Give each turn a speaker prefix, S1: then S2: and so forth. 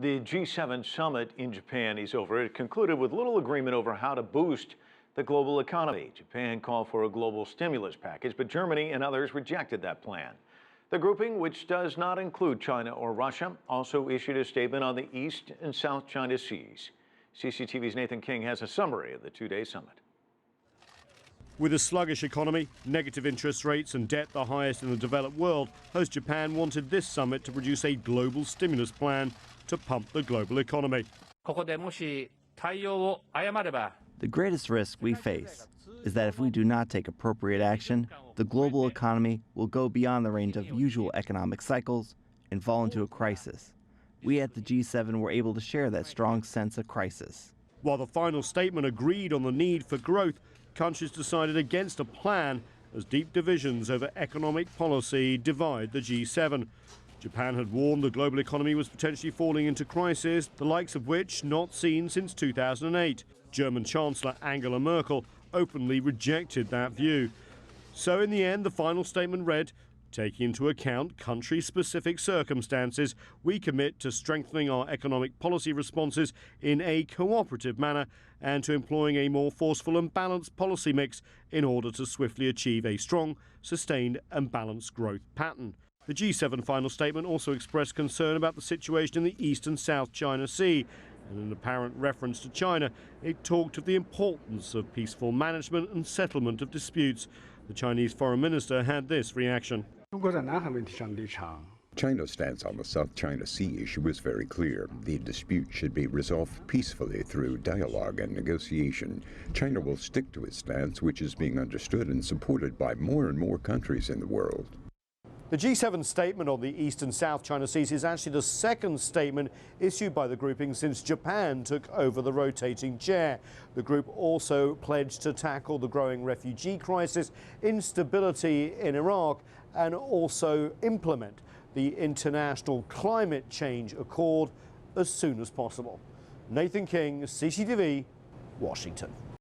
S1: The G7 summit in Japan is over. It concluded with little agreement over how to boost the global economy. Japan called for a global stimulus package, but Germany and others rejected that plan. The grouping, which does not include China or Russia, also issued a statement on the East and South China Seas. CCTV's Nathan King has a summary of the two-day summit.
S2: With a sluggish economy, negative interest rates and debt the highest in the developed world, host Japan wanted this summit to produce a global stimulus plan to pump the global economy.
S3: The
S4: greatest risk we face is that if we do not take appropriate action, the global economy will go beyond the range of usual economic cycles and fall into a crisis. We at the G7 were able to share that strong sense of crisis.
S2: While the final statement agreed on the need for growth, countries decided against a plan as deep divisions over economic policy divide the G7. Japan had warned the global economy was potentially falling into crisis, the likes of which not seen since 2008. German Chancellor Angela Merkel openly rejected that view. So in the end, the final statement read, taking into account country-specific circumstances, we commit to strengthening our economic policy responses in a cooperative manner and to employing a more forceful and balanced policy mix in order to swiftly achieve a strong, sustained and balanced growth pattern. The G7 final statement also expressed concern about the situation in the East and South China Sea. And in an apparent reference to China, it talked of the importance of peaceful management and settlement of disputes. The Chinese foreign minister had this reaction.
S5: China's stance on the South China Sea issue is very clear. The dispute should be resolved peacefully through dialogue and negotiation. China will stick to its stance, which is being understood and supported by more and more countries in the world.
S2: The G7 statement on the East and South China Seas is actually the second statement issued by the grouping since Japan took over the rotating chair. The group also pledged to tackle the growing refugee crisis, instability in Iraq, and also implement the International Climate Change Accord as soon as possible. Nathan King, CCTV, Washington.